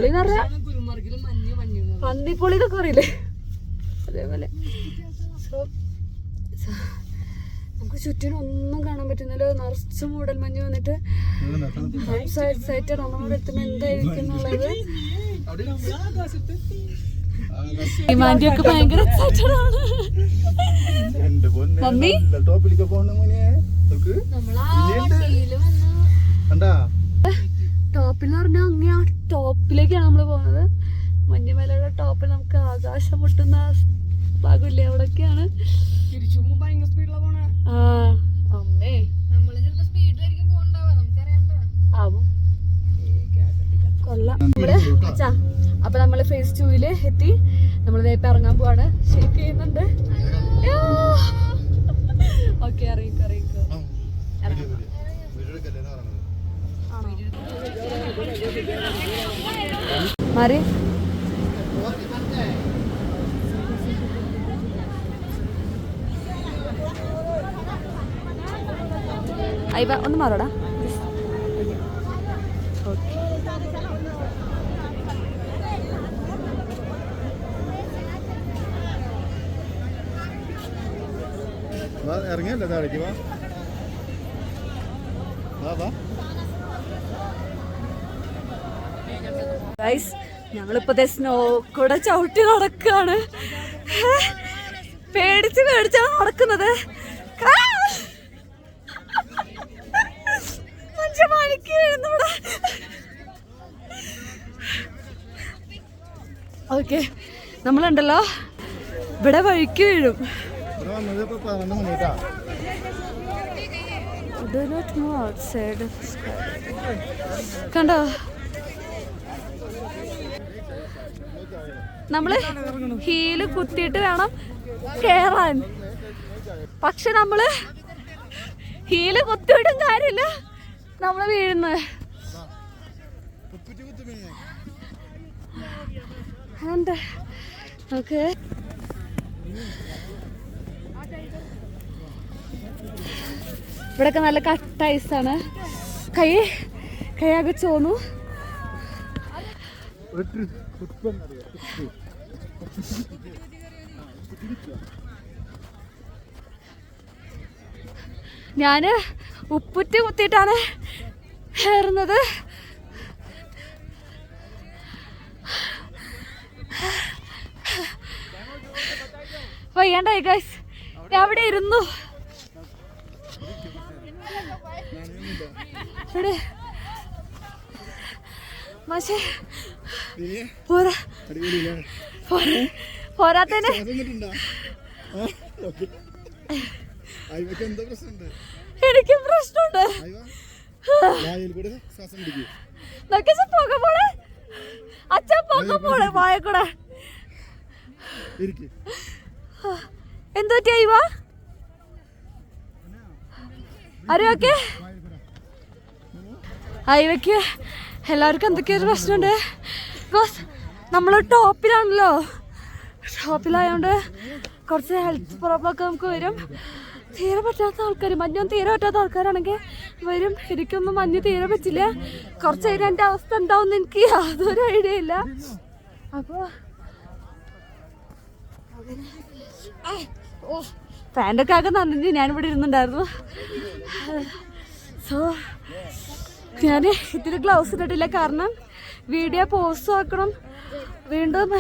എന്ന് പറഞ്ഞാൽ പന്നിപ്പൊളി എന്നൊക്കെ പറയില്ലേ, അതേപോലെ. നമുക്ക് ചുറ്റിനും ഒന്നും കാണാൻ പറ്റുന്നില്ല, നിറച്ച് മൂടൽ മഞ്ഞ് വന്നിട്ട്. എക്സൈറ്റഡ് ആണ് നമ്മുടെ എത്തുമ്പോൾ എന്തായിരിക്കും എന്നുള്ളത്. ഒക്കെ ഭയങ്കര എക്സൈറ്റഡ് ആണ്. മമ്മി ടോപ്പിൽ എന്ന് പറഞ്ഞാൽ അങ്ങ് ആ ടോപ്പിലേക്കാണ് നമ്മൾ പോകുന്നത്. മഞ്ഞുമലയുടെ ടോപ്പിൽ നമുക്ക് ആകാശം മുട്ടുന്ന ഭാഗമില്ലേ, അവിടൊക്കെയാണ്. അമ്മേ ആവും. കൊള്ളാം. അപ്പൊ നമ്മള് ഫേസ് 2 എത്തി. നമ്മൾ ഇപ്പൊ ഇറങ്ങാൻ പോവാണ്. ഷേക്ക് ചെയ്യുന്നുണ്ട്. ഓക്കെ, അറിയിക്കോ. മാറി അയ്യ ഒന്ന് മാറോടാ. ഇറങ്ങിയല്ലേ താഴേക്ക്? ഞങ്ങളിപ്പോ സ്നോ കൂടെ ചവിട്ടി നടക്കാണ്. പേടിച്ചാണ് നടക്കുന്നത്. ഓക്കെ, നമ്മളുണ്ടല്ലോ ഇവിടെ വഴിക്ക് വീഴും. കണ്ടോ, നമ്മള് ഹീല് കുത്തിയിട്ട് വേണം കേറാൻ. പക്ഷെ നമ്മള് ഹീല് കുത്തിയിട്ടും കാര്യമില്ല, നമ്മള് വീഴുന്നത്. ഓക്കെ, ഇവിടെയൊക്കെ നല്ല കട്ട ഐസാണ്. കൈയാകെ ചോന്നു. ഞാന് ഉപ്പുറ്റി കുത്തിയിട്ടാണ് കയറുന്നത്. വയ്യാണ്ടായി ഗൈസ്, ഞാൻ അവിടെ ഇരുന്നു. പക്ഷേ പോരാത്തന്നെ എനിക്കും പ്രശ്നമുണ്ട്. പുക പോളെ അച്ഛൻ, പുക പോളെ വായക്കൂടെ. എന്ത് പറ്റിയ അറിയൊക്കെ ഹൈവേക്ക് എല്ലാവർക്കും എന്തൊക്കെയൊരു പ്രശ്നമുണ്ട്. ബിക്കോസ് നമ്മൾ ടോപ്പിലാണല്ലോ. ടോപ്പിലായതുകൊണ്ട് കുറച്ച് ഹെൽത്ത് പ്രോബ്ലം ഒക്കെ നമുക്ക് വരും. തീരെ പറ്റാത്ത ആൾക്കാർ, മഞ്ഞൊന്നും തീരെ പറ്റാത്ത ആൾക്കാരാണെങ്കിൽ വരും. എനിക്കൊന്നും മഞ്ഞ് തീരെ പറ്റില്ല. കുറച്ച് കഴിഞ്ഞാൽ എൻ്റെ അവസ്ഥ എന്താവും എനിക്ക് യാതൊരു ഐഡിയ ഇല്ല. അപ്പോൾ ഫാൻ്റൊക്കെ ആകെ നന്ദി ഞാനിവിടെ ഇരുന്നുണ്ടായിരുന്നു. സോ ഞാൻ ഇതിന് ഗ്ലൗസ് ഇട്ടിട്ടില്ല, കാരണം വീഡിയോ പോസ്റ്റ് ആക്കണം, വീണ്ടും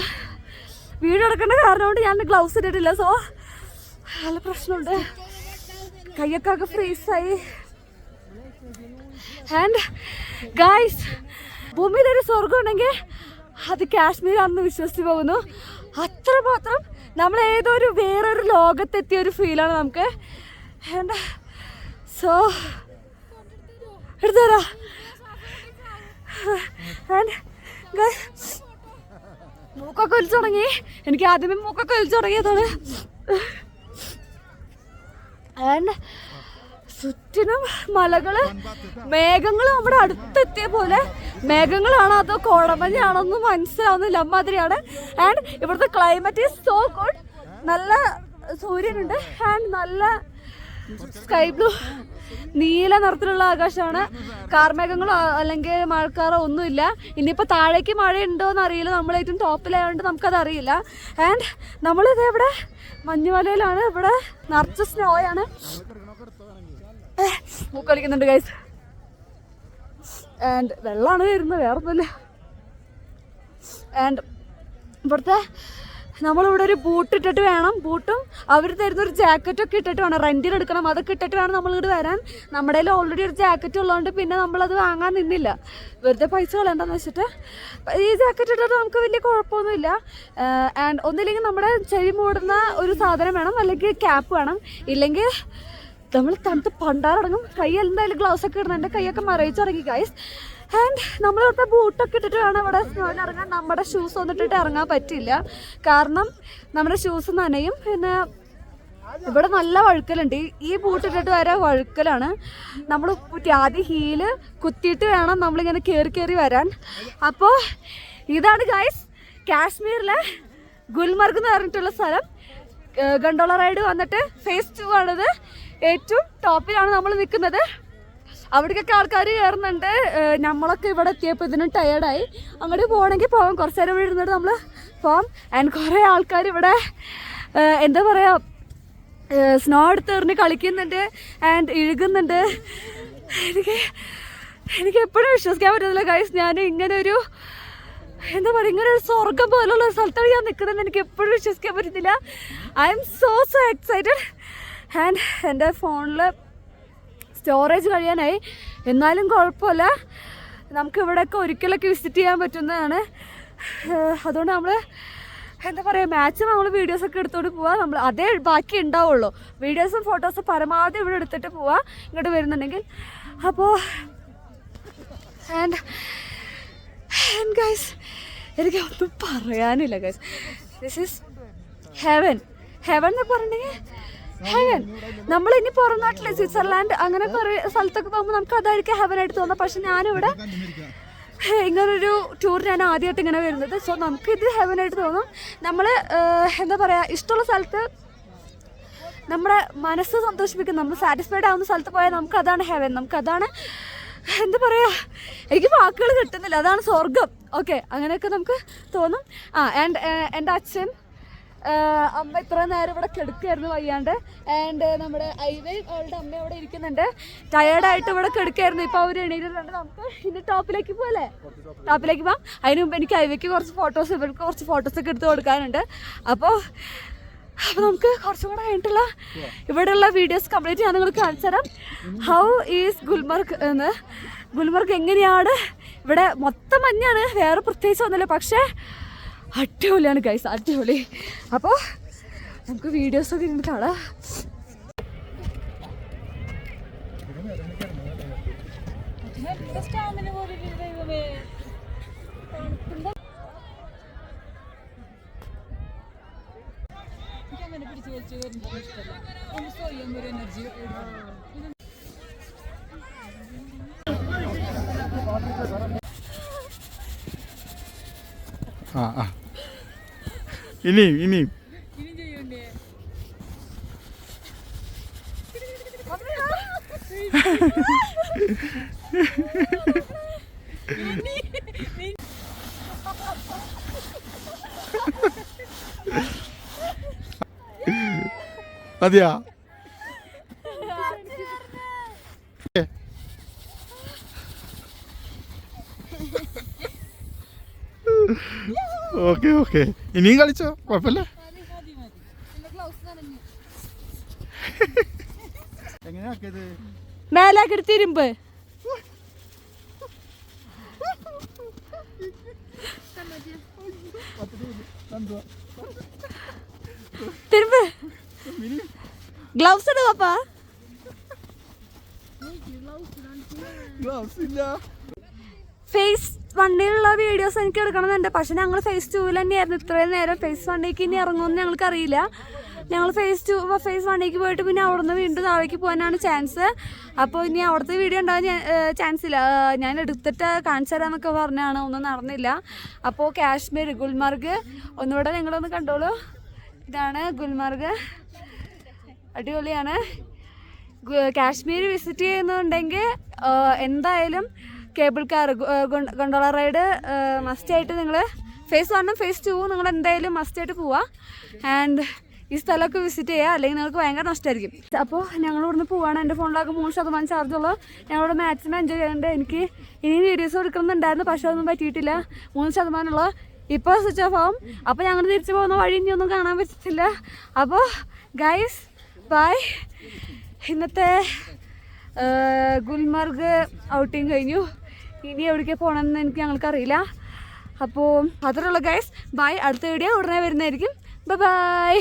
വീഡിയോ എടുക്കേണ്ട കാരണം കൊണ്ട് ഞാൻ ഗ്ലൗസ് ഇട്ടിട്ടില്ല. സോ നല്ല പ്രശ്നമുണ്ട്, കൈയൊക്കെ ആകെ ഫ്രീസായി. ആൻഡ് ഗൈസ്, ഭൂമിയിലൊരു സ്വർഗം ഉണ്ടെങ്കിൽ അത് കാശ്മീരാണെന്ന് വിശ്വസിച്ച് പോകുന്നു. അത്രമാത്രം നമ്മൾ ഏതൊരു വേറൊരു ലോകത്തെത്തിയ ഒരു ഫീലാണ് നമുക്ക്. ആൻഡ് സോ എടുത്തുതരാ. ആൻഡ് മൂക്കൊക്കെ ഒലിച്ചു തുടങ്ങി. എനിക്ക് ആദ്യമേ മൂക്കൊക്കെ ഒലിച്ചു തുടങ്ങിയതാണ്. ആൻഡ് ചുറ്റിനും മലകള്, മേഘങ്ങൾ നമ്മുടെ അടുത്തെത്തിയ പോലെ. മേഘങ്ങളാണോ അതോ കോടമഞ്ഞാണോന്നും മനസ്സിലാവുന്നില്ല, അമ്മാതിരിയാണ്. ആൻഡ് ഇവിടുത്തെ ക്ലൈമറ്റ് ഈസ് സോ ഗുഡ്. നല്ല സൂര്യനുണ്ട് ആൻഡ് നല്ല സ്കൈ ബ്ലൂ, നീല നിറത്തിലുള്ള ആകാശമാണ്. കാർമേഘങ്ങളോ അല്ലെങ്കിൽ മഴക്കാറോ ഒന്നുമില്ല. ഇനിയിപ്പോൾ താഴേക്ക് മഴയുണ്ടോയെന്ന് അറിയില്ല, നമ്മൾ ഏറ്റവും ടോപ്പിലായതുകൊണ്ട് നമുക്കതറിയില്ല. ആൻഡ് നമ്മളിത് ഇവിടെ മഞ്ഞുമലയിലാണ്, ഇവിടെ നിറച്ച് സ്നോയാണ്. മൂക്കൊലിക്കുന്നുണ്ട് ഗൈസ്. ആൻഡ് വെള്ളമാണ് വരുന്നത്, വേറെ ഒന്നുമില്ല. ആൻഡ് ഇവിടുത്തെ നമ്മളിവിടെ ഒരു ബൂട്ട് ഇട്ടിട്ട് വേണം, ബൂട്ടും അവർ തരുന്നൊരു ജാക്കറ്റൊക്കെ ഇട്ടിട്ട് വേണം, റെൻറ്റിന് എടുക്കണം. അതൊക്കെ ഇട്ടിട്ട് വേണം നമ്മളിവിടെ വരാൻ. നമ്മുടെ കയ്യിൽ ഓൾറെഡി ഒരു ജാക്കറ്റ് ഉള്ളതുകൊണ്ട് പിന്നെ നമ്മളത് വാങ്ങാൻ നിന്നില്ല, വെറുതെ പൈസ കളയണ്ടെന്ന് വെച്ചിട്ട്. ഈ ജാക്കറ്റ് ഇട്ടിട്ട് നമുക്ക് വലിയ കുഴപ്പമൊന്നുമില്ല. ആൻഡ് ഒന്നില്ലെങ്കിൽ നമ്മുടെ ചെവി മൂടുന്ന ഒരു സാധനം വേണം, അല്ലെങ്കിൽ ക്യാപ്പ് വേണം, ഇല്ലെങ്കിൽ നമ്മൾ തണുത്ത് പണ്ടാറടങ്ങും. കൈ എന്തായാലും ഗ്ലൗസ് ഒക്കെ ഇടണം. എൻ്റെ കൈയൊക്കെ മരവിച്ചിറങ്ങി ഗൈസ്. ആൻഡ് നമ്മളിവിടുത്തെ ബൂട്ടൊക്കെ ഇട്ടിട്ട് വേണം ഇവിടെ സ്നോയിൽ ഇറങ്ങാൻ. നമ്മുടെ ഷൂസ് ഒന്നും ഇട്ടിട്ട് ഇറങ്ങാൻ പറ്റില്ല, കാരണം നമ്മുടെ ഷൂസ് നനയും. പിന്നെ ഇവിടെ നല്ല വഴുക്കലുണ്ട്, ഈ ബൂട്ട് ഇട്ടിട്ട് വരെ വഴുക്കലാണ്. നമ്മൾ ആദ്യം ഹീല് കുത്തിയിട്ട് വേണം നമ്മളിങ്ങനെ കയറി വരാൻ. അപ്പോൾ ഇതാണ് ഗൈസ് കാശ്മീരിലെ ഗുൽമർഗ് എന്ന് പറഞ്ഞിട്ടുള്ള സ്ഥലം. ഗണ്ടോള റൈഡ് വന്നിട്ട് ഫേസ് 2 ആണിത്. ഏറ്റവും ടോപ്പിലാണ് നമ്മൾ നിൽക്കുന്നത്. അവിടേക്കൊക്കെ ആൾക്കാർ കയറുന്നുണ്ട്. നമ്മളൊക്കെ ഇവിടെ എത്തിയപ്പോൾ ഇതിന് ടയേർഡായി. അങ്ങോട്ട് പോകണമെങ്കിൽ പോകാം, കുറച്ച് നേരം ഇവിടെ ഇരുന്നിട്ട് നമ്മൾ പോകാം. ആൻഡ് കുറേ ആൾക്കാർ ഇവിടെ എന്താ പറയുക, സ്നോ എടുത്ത് എറിഞ്ഞ് കളിക്കുന്നുണ്ട് ആൻഡ് ഇഴുകുന്നുണ്ട്. എനിക്ക് എപ്പോഴും വിശ്വസിക്കാൻ പറ്റുന്നില്ല ഗൈസ്, ഞാൻ ഇങ്ങനെ ഒരു എന്താ പറയുക, ഇങ്ങനെ ഒരു സ്വർഗം പോലുള്ള ഒരു സ്ഥലത്താണ് ഞാൻ നിൽക്കുന്നത്. എനിക്ക് എപ്പോഴും വിശ്വസിക്കാൻ പറ്റുന്നില്ല. I M so excited. And എൻ്റെ ഫോണിൽ സ്റ്റോറേജ് കഴിയാനായി, എന്നാലും കുഴപ്പമില്ല, നമുക്ക് ഇവിടെയൊക്കെ ഒരിക്കലൊക്കെ വിസിറ്റ് ചെയ്യാൻ പറ്റുന്നതാണ്. അതുകൊണ്ട് നമ്മൾ എന്താ പറയുക, മാക്സിമം നമ്മൾ വീഡിയോസൊക്കെ എടുത്തോണ്ട് പോവാം. നമ്മൾ അതേ ബാക്കി ഉണ്ടാവുള്ളൂ, വീഡിയോസും ഫോട്ടോസും പരമാവധി ഇവിടെ എടുത്തിട്ട് പോവാം ഇങ്ങോട്ട് വരുന്നുണ്ടെങ്കിൽ. അപ്പോൾ ആൻഡ് ഗൈസ്, എനിക്ക് ഒന്നും പറയാനില്ല guys. This is heaven. Heaven എന്ന് പറഞ്ഞിട്ടുണ്ടെങ്കിൽ ഹെവൻ. നമ്മളിനി പുറം നാട്ടിലെ സ്വിറ്റ്സർലാൻഡ് അങ്ങനെ കുറേ സ്ഥലത്തൊക്കെ പോകുമ്പോൾ നമുക്ക് അതായിരിക്കും ഹെവനായിട്ട് തോന്നുന്നത്. പക്ഷെ ഞാനിവിടെ ഇങ്ങനൊരു ടൂർ ഞാൻ ആദ്യമായിട്ട് ഇങ്ങനെ വരുന്നത്. സോ നമുക്കിത് ഹെവനായിട്ട് തോന്നും. നമ്മൾ എന്താ പറയുക, ഇഷ്ടമുള്ള സ്ഥലത്ത് നമ്മുടെ മനസ്സ് സന്തോഷിപ്പിക്കും, നമ്മൾ സാറ്റിസ്ഫൈഡ് ആവുന്ന സ്ഥലത്ത് പോയാൽ നമുക്കതാണ് ഹെവൻ, നമുക്കതാണ് എന്താ പറയുക, എനിക്ക് വാക്കുകൾ കിട്ടുന്നില്ല, അതാണ് സ്വർഗം. ഓക്കെ, അങ്ങനെയൊക്കെ നമുക്ക് തോന്നും. ആൻഡ് എൻ്റെ അച്ഛൻ അമ്മ ഇത്ര നേരം ഇവിടെ കിടക്കുകയായിരുന്നു വയ്യാണ്ട്. ആൻഡ് നമ്മുടെ ഐവയും അവളുടെ അമ്മ അവിടെ ഇരിക്കുന്നുണ്ട്, ടയേർഡായിട്ട് ഇവിടെ കിടക്കുകയായിരുന്നു. ഇപ്പോൾ അവർ എണീറ്റിട്ടുണ്ട്. നമുക്ക് ഇനി ടോപ്പിലേക്ക് പോകല്ലേ, ടോപ്പിലേക്ക് പോകാം. അതിന് മുമ്പ് എനിക്ക് ഐവയ്ക്ക് കുറച്ച് ഫോട്ടോസ്, ഇവർക്ക് കുറച്ച് ഫോട്ടോസൊക്കെ എടുത്ത് കൊടുക്കാനുണ്ട്. അപ്പോൾ നമുക്ക് കുറച്ചും കൂടെ കഴിഞ്ഞിട്ടുള്ള ഇവിടെയുള്ള വീഡിയോസ് കംപ്ലീറ്റ് ഞാൻ നിങ്ങൾക്ക് കാണിച്ചു തരാം. ഹൗ ഈസ് ഗുൽമർഗ് എന്ന്. ഗുൽമർഗ് എങ്ങനെയാണ്, ഇവിടെ മൊത്തം മഞ്ഞാണ്, വേറെ പ്രത്യേകിച്ച് ഒന്നുമില്ല, പക്ഷേ അടിപൊളിയാണ് ഗൈസ്, അടിപൊളി. അപ്പോൾ നമുക്ക് വീഡിയോസൊക്കെ ഇങ്ങനെ കാണാം. ഇനിയും അതെയാ ഓക്കെ ഓക്കെ ഇനിയും കളിച്ചോ കുഴപ്പമില്ല. എങ്ങനെയാ ആക്കിയത്? മേലാക്കെടുത്ത് ഇരുമ്പ് തിരുമ്പ് ഗ്ലൗസ് ഇട് പാപ്പാ. ഫേസ് 1ലുള്ള വീഡിയോസ് എനിക്ക് എടുക്കണമെന്നുണ്ട്, പക്ഷെ ഞങ്ങൾ ഫേസ് 2ൽ തന്നെയായിരുന്നു ഇത്രയും നേരം. ഫേസ് 1ലേക്ക് ഇനി ഇറങ്ങുമെന്ന് ഞങ്ങൾക്കറിയില്ല. ഞങ്ങൾ ഫേസ് 1ലേക്ക് പോയിട്ട് പിന്നെ അവിടുന്ന് വീണ്ടും താഴേക്ക് പോകാനാണ് ചാൻസ്. അപ്പോൾ ഇനി അവിടുത്തെ വീഡിയോ ഉണ്ടാകാൻ ചാൻസ് ഇല്ല. ഞാൻ എടുത്തിട്ട് കാണിച്ചു തരാമെന്നൊക്കെ പറഞ്ഞാണ്, ഒന്നും നടന്നില്ല. അപ്പോൾ കാശ്മീർ ഗുൽമാർഗ് ഒന്നുകൂടെ നിങ്ങളൊന്ന് കണ്ടോളൂ. ഇതാണ് ഗുൽമാർഗ്, അടിപൊളിയാണ്. കാശ്മീർ വിസിറ്റ് ചെയ്യുന്നുണ്ടെങ്കിൽ എന്തായാലും കേബിൾ കാർ ഗൊണ്ടോള റൈഡ് മസ്റ്റായിട്ട് നിങ്ങൾ ഫേസ് 1ഉം ഫേസ് 2ഉം നിങ്ങൾ എന്തായാലും മസ്റ്റായിട്ട് പോവുക. ആൻഡ് ഈ സ്ഥലമൊക്കെ വിസിറ്റ് ചെയ്യുക, അല്ലെങ്കിൽ നിങ്ങൾക്ക് ഭയങ്കര നഷ്ടമായിരിക്കും. അപ്പോൾ ഞങ്ങൾ ഇവിടുന്ന് പോവുകയാണ്. എൻ്റെ ഫോണിലൊക്കെ 3% ചാർജുള്ളൂ. ഞങ്ങളിവിടെ മാക്സിമം എൻജോയ് ചെയ്യുന്നുണ്ട്. എനിക്ക് ഇനി വീഡിയോസ് എടുക്കുന്നുണ്ടായിരുന്നു, പക്ഷേ ഒന്നും പറ്റിയിട്ടില്ല. 3% ഉള്ള ഇപ്പോൾ സ്വിച്ച് ഓഫ് ആവും. അപ്പോൾ ഞങ്ങൾ തിരിച്ചു പോകുന്ന വഴി ഇനി ഒന്നും കാണാൻ പറ്റത്തില്ല. അപ്പോൾ ഗൈസ് ബൈ. ഇന്നത്തെ ഗുൽമാർഗ് ഔട്ടിങ് കഴിഞ്ഞു. ഇനി എവിടേക്ക് പോകണമെന്ന് ഞങ്ങൾക്കറിയില്ല. അപ്പോൾ അതിലുള്ള ഗൈസ് ബൈ. അടുത്ത വീഡിയോ ഉടനെ വരുന്നതായിരിക്കും. ബൈ.